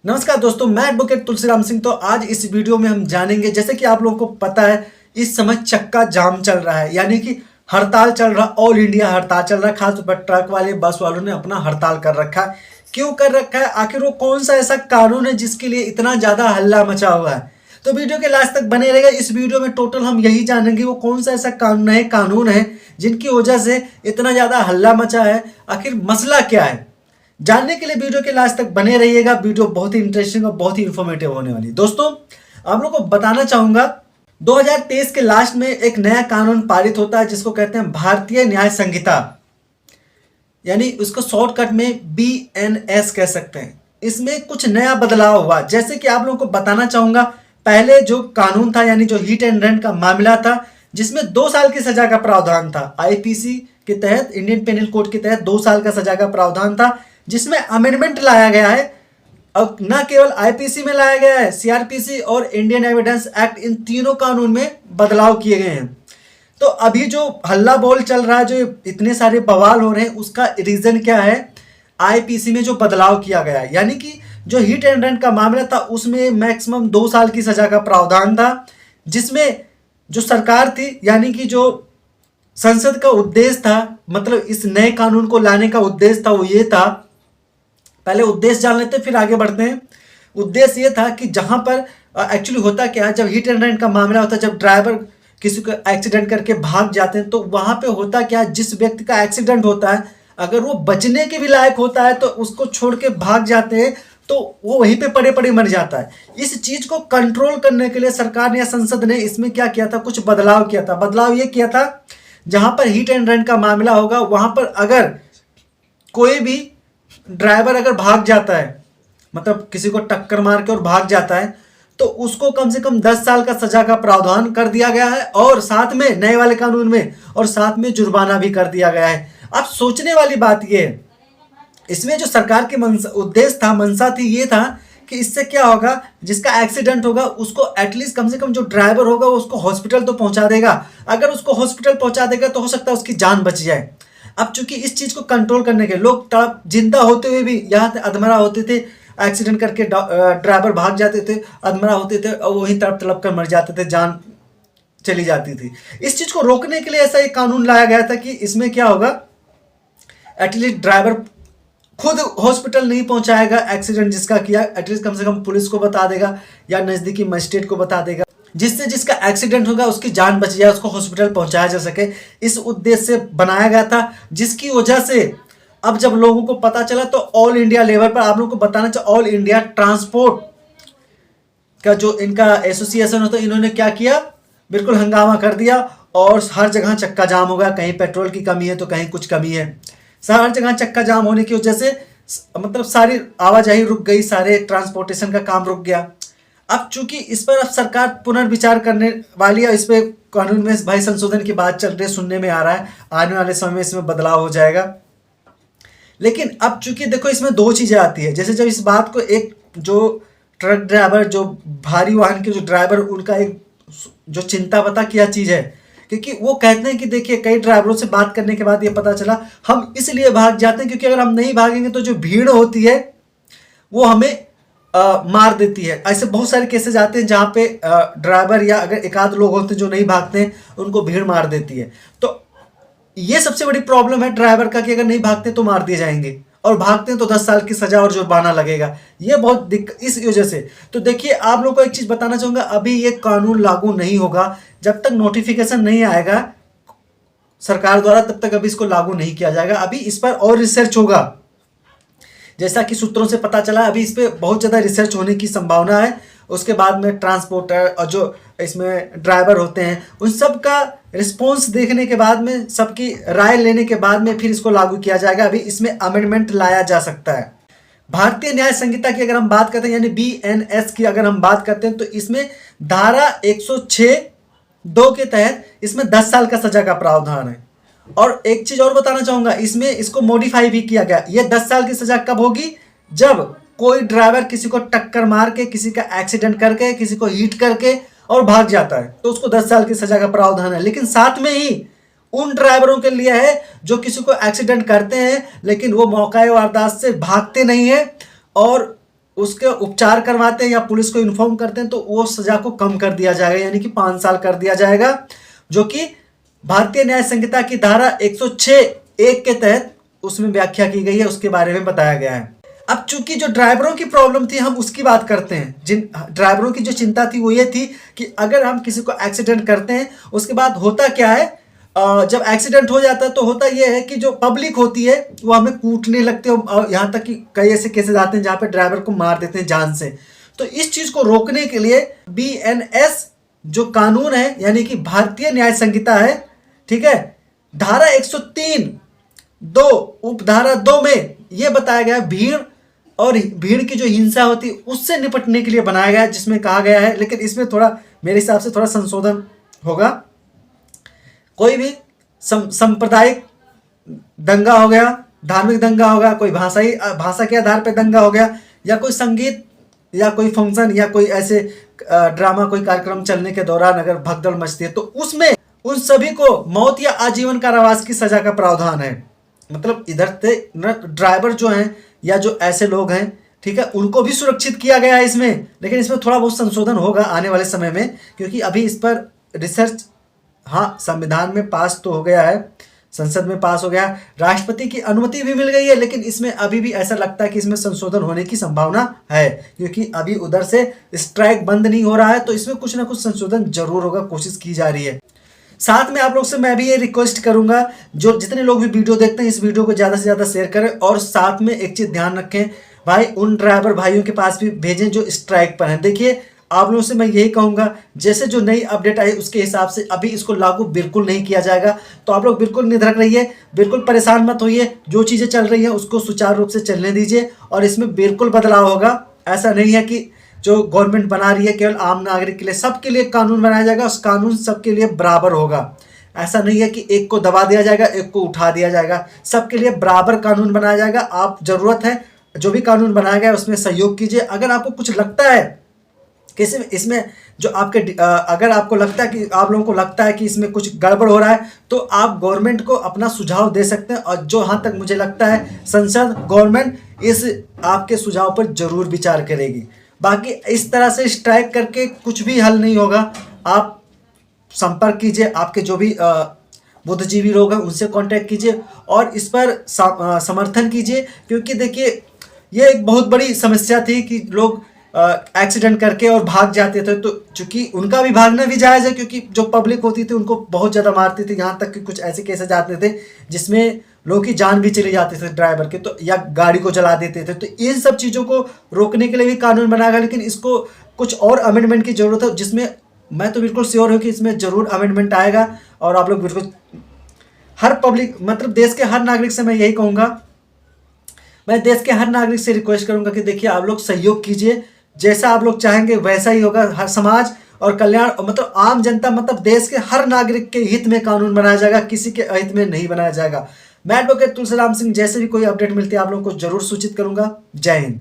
नमस्कार दोस्तों, मैं एडवोकेट तुलसीराम सिंह। तो आज इस वीडियो में हम जानेंगे, जैसे कि आप लोगों को पता है इस समय चक्का जाम चल रहा है, यानी कि हड़ताल चल रहा, ऑल इंडिया हड़ताल चल रहा है। खासतौर पर ट्रक वाले, बस वालों ने अपना हड़ताल कर रखा है। क्यों कर रखा है? आखिर वो कौन सा ऐसा कानून है जिसके लिए इतना ज्यादा हल्ला मचा हुआ है? तो वीडियो के लास्ट तक बने रहेगा। इस वीडियो में टोटल हम यही जानेंगे वो कौन सा ऐसा कानून है जिनकी वजह से इतना ज्यादा हल्ला मचा है। आखिर मसला क्या है, जानने के लिए वीडियो के लास्ट तक बने रहिएगा। वीडियो बहुत ही इंटरेस्टिंग और बहुत ही इंफॉर्मेटिव होने वाली है। दोस्तों, आप लोगों को बताना चाहूंगा 2023 के लास्ट में एक नया कानून पारित होता है जिसको कहते हैं भारतीय न्याय संहिता, यानी उसको शॉर्टकट में BNS कह सकते हैं। इसमें कुछ नया बदलाव हुआ, जैसे कि आप लोगों को बताना चाहूंगा। पहले जो कानून था, यानी जो हिट एंड रन का मामला था, जिसमें 2 साल की सजा का प्रावधान था। IPC के तहत, इंडियन पेनल कोड के तहत 2 साल का सजा का प्रावधान था, जिसमें अमेंडमेंट लाया गया है। अब न केवल IPC में लाया गया है, CRPC और इंडियन एविडेंस एक्ट, इन तीनों कानून में बदलाव किए गए हैं। तो अभी जो हल्ला बोल चल रहा है, जो इतने सारे बवाल हो रहे हैं, उसका रीजन क्या है? IPC में जो बदलाव किया गया है, यानी कि जो हिट एंड रन का मामला था उसमें मैक्सिमम 2 साल की सजा का प्रावधान था, जिसमें जो सरकार थी, यानी कि जो संसद का उद्देश्य था, मतलब इस नए कानून को लाने का उद्देश्य था, वो ये था। पहले उद्देश्य जान लेते हैं फिर आगे बढ़ते हैं। उद्देश्य ये था कि जहां पर एक्चुअली होता क्या है, जब हिट एंड रन का मामला होता है, जब ड्राइवर किसी को एक्सीडेंट करके भाग जाते हैं, तो वहां पे होता क्या है, जिस व्यक्ति का एक्सीडेंट होता है, अगर वो बचने के भी लायक होता है तो उसको छोड़ के भाग जाते हैं, तो वो वहीं पे पड़े पड़े मर जाता है। इस चीज को कंट्रोल करने के लिए सरकार ने या संसद ने इसमें क्या किया था, कुछ बदलाव किया था। बदलाव ये किया था, जहां पर हिट एंड रन का मामला होगा वहां पर अगर कोई भी ड्राइवर अगर भाग जाता है, मतलब किसी को टक्कर मार के और भाग जाता है, तो उसको कम से कम 10 साल का सजा का प्रावधान कर दिया गया है, और साथ में नए वाले कानून में, और साथ में जुर्माना भी कर दिया गया है। अब सोचने वाली बात यह है, इसमें जो सरकार के उद्देश्य था, मंशा थी, ये था कि इससे क्या होगा, जिसका एक्सीडेंट होगा उसको एटलीस्ट कम से कम जो ड्राइवर होगा वो उसको हॉस्पिटल तो पहुंचा देगा। अगर उसको हॉस्पिटल पहुंचा देगा तो हो सकता है उसकी जान बच जाए। अब चूंकि इस चीज को कंट्रोल करने के लोग तड़प जिंदा होते हुए भी यहाँ अधमरा होते थे, एक्सीडेंट करके ड्राइवर भाग जाते थे, अधमरा होते थे और वहीं तड़प तड़प कर मर जाते थे, जान चली जाती थी। इस चीज को रोकने के लिए ऐसा एक कानून लाया गया था कि इसमें क्या होगा, एटलीस्ट ड्राइवर खुद हॉस्पिटल नहीं पहुंचाएगा, एक्सीडेंट जिसका किया, एटलीस्ट कम से कम पुलिस को बता देगा या नजदीकी मजिस्ट्रेट को बता देगा, जिससे जिसका एक्सीडेंट होगा उसकी जान बच जाए, उसको हॉस्पिटल पहुंचाया जा सके। इस उद्देश्य से बनाया गया था, जिसकी वजह से अब जब लोगों को पता चला तो ऑल इंडिया लेवल पर, आप लोगों को बताना चाहिए, ऑल इंडिया ट्रांसपोर्ट का जो इनका एसोसिएशन होता है, इन्होंने क्या किया, बिल्कुल हंगामा कर दिया और हर जगह चक्का जाम हो गया। कहीं पेट्रोल की कमी है तो कहीं कुछ कमी है। हर जगह चक्का जाम होने की वजह से मतलब सारी आवाजाही रुक गई, सारे ट्रांसपोर्टेशन का काम रुक गया। अब चूंकि इस पर अब सरकार पुनर्विचार करने वाली है, इस पे कानून में भाई संशोधन की बात चल रही है, सुनने में आ रहा है, आने वाले समय में इसमें बदलाव हो जाएगा। लेकिन अब चूंकि देखो इसमें 2 चीजें आती है। जैसे जब इस बात को एक जो ट्रक ड्राइवर, जो भारी वाहन के जो ड्राइवर, उनका एक जो चिंता पता क्या चीज है, क्योंकि वो कहते हैं कि देखिए कई ड्राइवरों से बात करने के बाद ये पता चला हम इसलिए भाग जाते हैं क्योंकि अगर हम नहीं भागेंगे तो जो भीड़ होती है वो हमें मार देती है। ऐसे बहुत सारे केसेस आते हैं जहाँ पे ड्राइवर या अगर एक आध लोग होते हैं जो नहीं भागते हैं, उनको भीड़ मार देती है। तो ये सबसे बड़ी प्रॉब्लम है ड्राइवर का कि अगर नहीं भागते तो मार दिए जाएंगे, और भागते हैं तो 10 साल की सजा और जुर्माना लगेगा। ये बहुत दिक्कत इस वजह से। तो देखिए, आप लोगों को एक चीज बताना चाहूंगा, अभी ये कानून लागू नहीं होगा जब तक नोटिफिकेशन नहीं आएगा सरकार द्वारा, तब तक अभी इसको लागू नहीं किया जाएगा। अभी इस पर और रिसर्च होगा, जैसा कि सूत्रों से पता चला, अभी इस पे बहुत ज़्यादा रिसर्च होने की संभावना है। उसके बाद में ट्रांसपोर्टर और जो इसमें ड्राइवर होते हैं, उन सब का रिस्पॉन्स देखने के बाद में, सबकी राय लेने के बाद में फिर इसको लागू किया जाएगा। अभी इसमें अमेंडमेंट लाया जा सकता है। भारतीय न्याय संहिता की अगर हम बात करते हैं, यानी BNS की अगर हम बात करते हैं, तो इसमें धारा 106(2) के तहत इसमें 10 साल का सजा का प्रावधान है। और एक चीज और बताना चाहूंगा, इसमें इसको मॉडिफाई भी किया गया। ये 10 साल की सजा कब होगी, जब कोई ड्राइवर किसी को टक्कर मार के, किसी का एक्सीडेंट करके, किसी को हिट करके और भाग जाता है, तो उसको 10 साल की सजा का प्रावधान है। लेकिन साथ में ही उन ड्राइवरों के लिए है जो किसी को एक्सीडेंट करते हैं लेकिन वो मौका वारदात से भागते नहीं है और उसके उपचार करवाते हैं या पुलिस को इन्फॉर्म करते हैं तो वो सजा को कम कर दिया जाएगा, यानी कि 5 साल कर दिया जाएगा, जो कि भारतीय न्याय संहिता की धारा 106(1) के तहत उसमें व्याख्या की गई है, उसके बारे में बताया गया है। अब चूंकि जो ड्राइवरों की प्रॉब्लम थी हम उसकी बात करते हैं। जिन ड्राइवरों की जो चिंता थी वो ये थी कि अगर हम किसी को एक्सीडेंट करते हैं उसके बाद होता क्या है, जब एक्सीडेंट हो जाता है तो होता यह है कि जो पब्लिक होती है वो हमें कूटने लगते हैं, और यहाँ तक कि कई ऐसे केसेस आते हैं जहाँ पे ड्राइवर को मार देते हैं जान से। तो इस चीज को रोकने के लिए BNS जो कानून है, यानी कि भारतीय न्याय संहिता है, ठीक है, धारा 103(2) उपधारा 2 में यह बताया गया भीड़ और भीड़ की जो हिंसा होती है उससे निपटने के लिए बनाया गया है, जिसमें कहा गया है, लेकिन इसमें थोड़ा मेरे हिसाब से थोड़ा संशोधन होगा। कोई भी सांप्रदायिक दंगा हो गया, धार्मिक दंगा हो गया, कोई भाषा के आधार पर दंगा हो गया, या कोई संगीत या कोई फंक्शन या कोई ऐसे ड्रामा कोई कार्यक्रम चलने के दौरान अगर भगदड़ मचती है तो उसमें उन सभी को मौत या आजीवन कारावास की सजा का प्रावधान है। मतलब इधर से ड्राइवर जो हैं या जो ऐसे लोग हैं, ठीक है, उनको भी सुरक्षित किया गया है इसमें, लेकिन इसमें थोड़ा बहुत संशोधन होगा आने वाले समय में, क्योंकि अभी इस पर रिसर्च, हाँ, संविधान में पास तो हो गया है, संसद में पास हो गया, राष्ट्रपति की अनुमति भी मिल गई है, लेकिन इसमें अभी भी ऐसा लगता है कि इसमें संशोधन होने की संभावना है, क्योंकि अभी उधर से स्ट्राइक बंद नहीं हो रहा है, तो इसमें कुछ ना कुछ संशोधन जरूर होगा, कोशिश की जा रही है। साथ में आप लोग से मैं भी ये रिक्वेस्ट करूंगा, जो जितने लोग भी वीडियो देखते हैं इस वीडियो को ज़्यादा से ज़्यादा शेयर करें, और साथ में एक चीज़ ध्यान रखें भाई, उन ड्राइवर भाइयों के पास भी भेजें जो स्ट्राइक पर हैं। देखिए आप लोगों से मैं यही कहूँगा, जैसे जो नई अपडेट आई उसके हिसाब से अभी इसको लागू बिल्कुल नहीं किया जाएगा, तो आप लोग बिल्कुल निधड़क रहिए, बिल्कुल परेशान मत होइए, जो चीज़ें चल रही हैं उसको सुचारू रूप से चलने दीजिए, और इसमें बिल्कुल बदलाव होगा। ऐसा नहीं है कि जो गवर्नमेंट बना रही है केवल आम नागरिक के लिए, सबके लिए कानून बनाया जाएगा, उस कानून सबके लिए बराबर होगा। ऐसा नहीं है कि एक को दबा दिया जाएगा, एक को उठा दिया जाएगा, सबके लिए बराबर कानून बनाया जाएगा। आप जरूरत है जो भी कानून बनाया गया उसमें सहयोग कीजिए। अगर आपको कुछ लगता है कि इसमें जो आपके अगर आपको लगता है कि आप लोगों को लगता है कि इसमें कुछ गड़बड़ हो रहा है, तो आप गवर्नमेंट को अपना सुझाव दे सकते हैं, और जो हाँ तक मुझे लगता है संसद गवर्नमेंट इस आपके सुझाव पर जरूर विचार करेगी। बाकी इस तरह से स्ट्राइक करके कुछ भी हल नहीं होगा। आप संपर्क कीजिए, आपके जो भी बुद्धिजीवी लोग हैं उनसे कांटेक्ट कीजिए और इस पर समर्थन कीजिए, क्योंकि देखिए ये एक बहुत बड़ी समस्या थी कि लोग एक्सीडेंट करके और भाग जाते थे, तो चूंकि उनका भी भागना भी जायज़ है, क्योंकि जो पब्लिक होती थी उनको बहुत ज़्यादा मारती थी, यहाँ तक कि कुछ ऐसे केसेस आते थे जिसमें लोगों की जान भी चली जाती थी ड्राइवर के, तो या गाड़ी को जला देते थे। तो इन सब चीज़ों को रोकने के लिए भी कानून बनाया गया, लेकिन इसको कुछ और अमेंडमेंट की ज़रूरत है, जिसमें मैं तो बिल्कुल श्योर हूँ कि इसमें ज़रूर अमेंडमेंट आएगा। और आप लोग बिल्कुल हर पब्लिक, मतलब देश के हर नागरिक से मैं यही कहूँगा, मैं देश के हर नागरिक से रिक्वेस्ट करूँगा कि देखिए आप लोग सहयोग कीजिए, जैसा आप लोग चाहेंगे वैसा ही होगा। हर समाज और कल्याण, मतलब आम जनता, मतलब देश के हर नागरिक के हित में कानून बनाया जाएगा, किसी के अहित में नहीं बनाया जाएगा। मैं एडवोकेट तुलसीराम सिंह, जैसे भी कोई अपडेट मिलती है आप लोगों को जरूर सूचित करूंगा। जय हिंद।